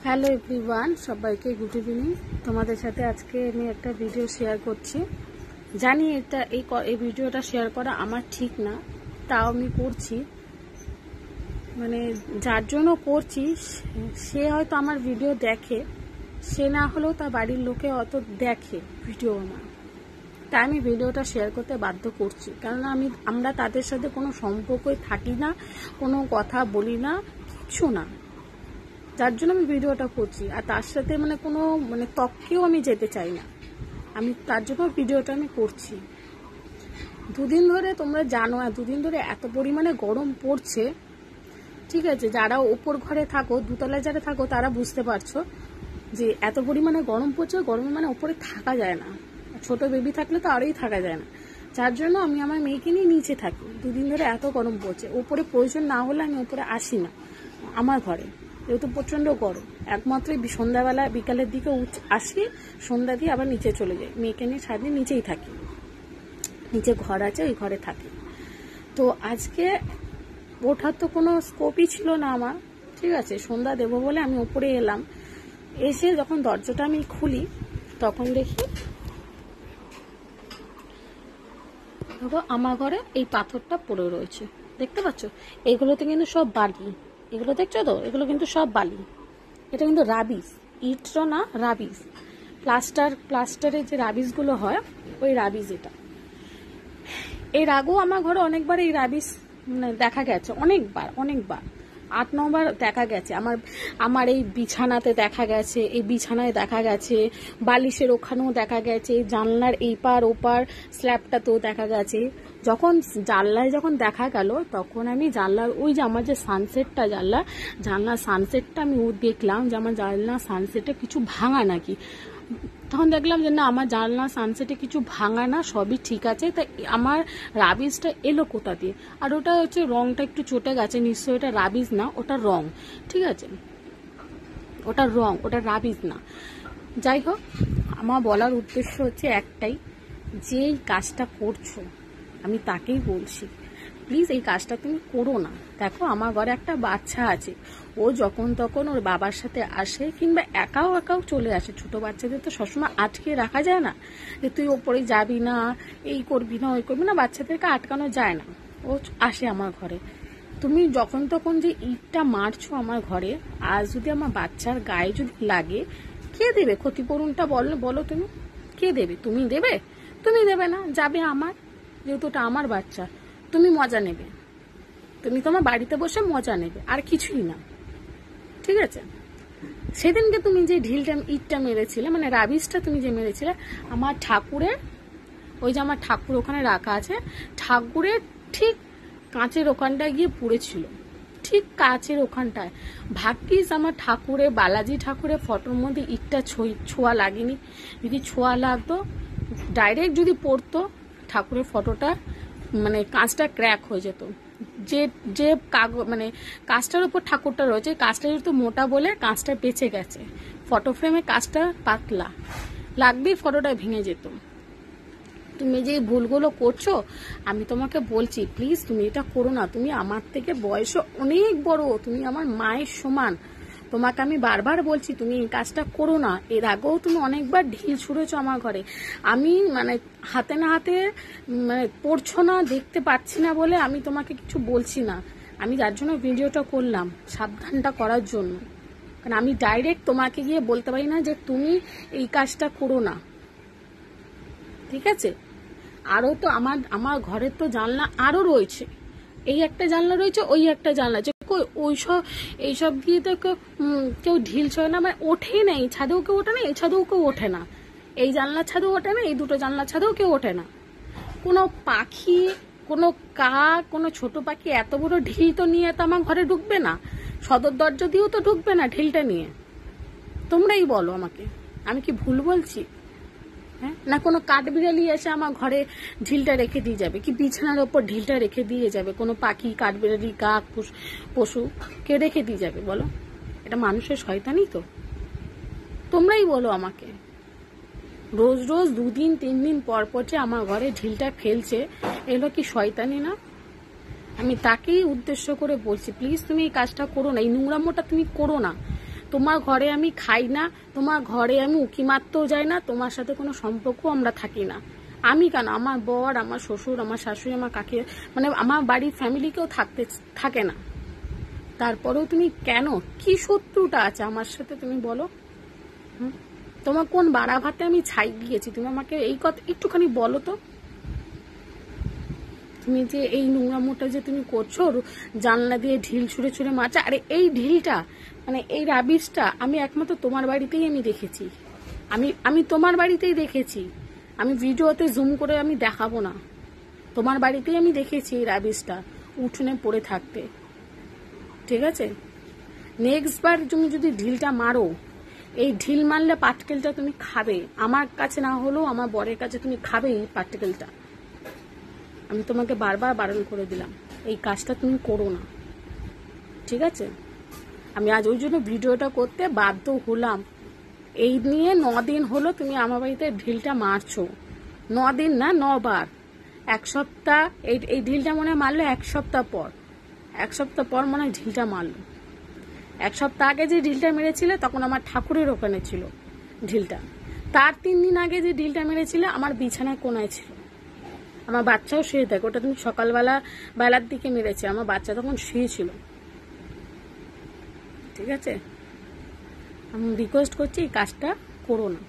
Hello everyone, সবাইকে good evening. তোমাদের সাথে আজকে আমি একটা ভিডিও শেয়ার করছি। জানি এই ভিডিওটা শেয়ার করা আমার ঠিক না, তাও আমি করছি। মানে যার জন্য করছি সে হয়তো আমার ভিডিও দেখে, সে না হলেও তার বাড়ির লোকে অত দেখে ভিডিও আমার, তাই আমি ভিডিওটা শেয়ার করতে বাধ্য করছি। কেননা আমরা তাদের সাথে কোনো সম্পর্কই থাকি না, কোনো কথা বলি না, কিচ্ছু না, যার জন্য আমি ভিডিওটা করছি। আর তার সাথে কোনো তর্কেও আমি যেতে চাই না, আমি তার জন্য ভিডিওটা আমি করছি। দুদিন ধরে তোমরা জানো, দুদিন ধরে এত পরিমাণে গরম পড়ছে, ঠিক আছে? যারা ওপর ঘরে থাকো, দুতলায় যারা থাকো তারা বুঝতে পারছো যে এত পরিমাণে গরম পড়ছে। গরমে ওপরে থাকা যায় না, ছোট বেবি থাকলে তো আরোই থাকা যায় না। যার জন্য আমি আমার মেয়েকে নিয়ে নিচে থাকি। দুদিন ধরে এত গরম পড়ছে, ওপরে প্রয়োজন না হলে আমি ওপরে আসি না আমার ঘরে, যেহেতু প্রচন্ড গরম। একমাত্র সন্ধ্যাবেলা বিকালের দিকে আসি, সন্ধ্যা দিয়ে আবার নিচে চলে যাই। মেয়েকে নিয়ে সারাদিন নিচেই থাকি, নিচে ঘর আছে, ওই ঘরে থাকি। তো আজকে ওঠার তো কোনো স্কোপই ছিল না আমার, ঠিক আছে? সন্ধ্যা দেবো বলে আমি ওপরে এলাম। এসে যখন দরজাটা আমি খুলি তখন দেখি দেখো আমার ঘরে এই পাথরটা পড়ে রয়েছে, দেখতে পাচ্ছ? এগুলোতে কিন্তু সব বালি, এগুলো দেখছো তো? এগুলো কিন্তু সব বালি। এটা কিন্তু রাবিস, ইটও না, রাবিস। প্লাস্টারের যে রাবিসগুলো হয়, ওই রাবিস এটা। এর আগেও আমার ঘরে অনেকবার এই রাবিস দেখা গেছে, অনেকবার 8-9 বার দেখা গেছে। আমার এই বিছানাতে দেখা গেছে, এই বিছানায় দেখা গেছে, বালিশের ওখানেও দেখা গেছে, জানলার এই পার ওপার স্ল্যাবটাতেও দেখা গেছে। যখন জানলায় দেখা গেল, তখন আমি জানলার ওই যে আমার যে সানসেটটা, জানলার সানসেটটা আমি দেখলাম যে আমার জানলার সানসেটে কিছু ভাঙা নাকি। তখন দেখলাম যে না, আমার জানলা সানসেটে কিছু ভাঙা না, সবই ঠিক আছে। তাই আমার রাবিসটা এলো কোথা দিয়ে? আর ওটা হচ্ছে রংটা একটু চটে গেছে, নিশ্চয়ই এটা রাবিস না, ওটা রং, ঠিক আছে? ওটা রং, ওটা রাবিস না। যাই হোক, আমার বলার উদ্দেশ্য হচ্ছে একটাই, যে এই কাজটা করছো আমি তাকেই বলছি, প্লিজ এই কাজটা তুমি করো না। দেখো আমার ঘরে একটা বাচ্চা আছে, ও যখন তখন ওর বাবার সাথে আসে, কিংবা একাও চলে আসে। ছোট বাচ্চাদের তো সবসময় আটকে রাখা যায় না, যে তুই ওপরে যাবি না, এই করবি না, ওই করবি না, বাচ্চাদেরকে আটকানো যায় না। ও আসে আমার ঘরে। তুমি যখন তখন যে ইটটা মারছো আমার ঘরে, আজ যদি আমার বাচ্চার গায়ে যদি লাগে, কে দেবে ক্ষতিপূরণটা? বলো তুমি, কে দেবে? তুমি দেবে? তুমি দেবে না, যাবে আমার, যেহেতু ওটা আমার বাচ্চা। তুমি মজা নেবে, তুমি তোমার বাড়িতে বসে মজা নেবে, আর কিছুই না, ঠিক আছে? সেদিনকে তুমি যে ইটটা মেরেছিলে, রাবিসটা তুমি যে মেরেছিলে, আমার ঠাকুরের, ওই যে আমার ঠাকুর ওখানে রাখা আছে, ঠাকুরের ঠিক কাঁচের ওখানটায় গিয়ে পুড়েছিল, ঠিক কাঁচের ওখানটায়। ভাগ্যিস আমার ঠাকুরের, বালাজি ঠাকুরের ফটোর মধ্যে ইটটা ছোঁয়া লাগেনি। যদি ছোঁয়া লাগতো, ডাইরেক্ট যদি পড়তো, ঠাকুরের ফটোটা কাঁচটা ক্র্যাক হয়ে যেত। যে কাগজ কাঁচটার উপর ঠাকুরটা রয়েছে, কাঁচটা যেহেতু মোটা বলে কাঁচটা বেঁচে গেছে। ফটো ফ্রেমে কাঁচটা পাতলা, লাগবেই ফটোটা ভেঙে যেত। তুমি যে ভুলগুলো করছো, আমি তোমাকে বলছি প্লিজ তুমি এটা করো না। তুমি আমার থেকে বয়সে অনেক বড়, তুমি আমার মায়ের সমান। তোমাকে আমি বারবার বলছি তুমি এই কাজটা করো না। এর আগেও তুমি অনেকবার ঢিল ছুঁড়েছো আমার ঘরে। আমি হাতে না হাতে পড়ছো না, দেখতে পাচ্ছি না বলে আমি তোমাকে কিছু বলছি না। আমি যার জন্য ভিডিওটা করলাম, সাবধানটা করার জন্য। কারণ আমি ডাইরেক্ট তোমাকে গিয়ে বলতে পারি না যে তুমি এই কাজটা করো না, ঠিক আছে? আরও তো আমার ঘরের তো জানলা আরও রয়েছে, এই একটা জানলা রয়েছে, ওই একটা জানলা আছে। এইসব দিয়ে তো কেউ ঢিল ছয় না, ওঠেই না। এই ছাদেও কেউ ওঠে না, এই ছাদেও কেউ ওঠে না, এই জানলার ছাদেও ওঠে না, এই দুটো জানলার ছাদেও কেউ ওঠে না। কোনো পাখি, কোনো কাক, কোনো ছোট পাখি এত বড় ঢিল তো নিয়ে তো আমার ঘরে ঢুকবে না, সদর দরজা দিয়েও তো ঢুকবে না ঢিলটা নিয়ে। তোমরাই বলো আমাকে, আমি কি ভুল বলছি? হ্যাঁ, না কোনো কাঠবিড়ালি এসে আমার ঘরে ঢিলটা রেখে দিয়ে যাবে, কি বিছানার ওপর ঢিলটা রেখে দিয়ে যাবে? কোনো পাখি, কাঠবিড়ালি, কাক, পশু কে রেখে দিয়ে যাবে বলো? এটা মানুষের শয়তানি তো। তোমরাই বলো আমাকে, রোজ রোজ 2 দিন 3 দিন পর পর যে আমার ঘরে ঢিলটা ফেলছে, এগুলো কি শয়তানি না? আমি তাকেই উদ্দেশ্য করে বলছি, প্লিজ তুমি এই কাজটা করো না, এই নোংরামোটা তুমি করো না। তোমার ঘরে আমি খাই না, তোমার ঘরে আমি উঁকি মারতেও যাই না, তোমার সাথে কোনো সম্পর্ক আমরা থাকি না। আমি কেন, আমার বর, আমার শ্বশুর, আমার শাশুড়ি, আমার কাকি, মানে আমার বাড়ির ফ্যামিলি কেউ থাকে না। তারপরেও তুমি কেন, কি শত্রুটা আছে আমার সাথে তুমি বলো? তোমার কোন বাড়া ভাতে আমি ছাই দিয়েছি? তুমি আমাকে এই কথা একটুখানি বলো তো। তুমি যে এই নোংরামোটা যে তুমি করছো, জানলা দিয়ে ঢিল ছুঁড়ে ছুঁড়ে মারছো, আরে এই ঢিলটা মানে এই রাবিশটা আমি একমাত্র তোমার বাড়িতেই আমি দেখেছি। আমি তোমার বাড়িতেই দেখেছি। আমি ভিডিওতে জুম করে আমি দেখাবো না, তোমার বাড়িতেই আমি দেখেছি এই রাবিশটা উঠোনে পড়ে থাকতে। ঠিক আছে, নেক্সট বার তুমি যদি ঢিলটা মারো, এই ঢিল মারলে পাটকেলটা তুমি খাবে। আমার কাছে না হলেও আমার বরের কাছে তুমি খাবে এই পাটকেলটা। আমি তোমাকে বারবার বারণ করে দিলাম, এই কাজটা তুমি করো না। ঠিক আছে, আমি আজ ওই জন্য ভিডিওটা করতে বাধ্য হলাম। এই নিয়ে 9 দিন হলো তুমি আমার বাড়িতে ঢিলটা মারছো। 9 দিন না, 9 বার। 1 সপ্তাহ এই ঢিলটা মনে হয় মারলো 1 সপ্তাহ পর। 1 সপ্তাহ পর মনে হয় ঢিলটা মারলো। 1 সপ্তাহ আগে যে ঢিলটা মেরেছিলে তখন আমার ঠাকুরের ওখানে ছিল ঢিলটা। তার 3 দিন আগে যে ঢিলটা মেরেছিলে আমার বিছানার কোনায় ছিল। আমার বাচ্চাও শুয়ে থাকে, ওটা তুমি বেলার দিকে মেরেছে, আমার বাচ্চা তখন শুয়েছিল। ঠিক আছে, আমি রিকোয়েস্ট করছি এই কাজটা করো না।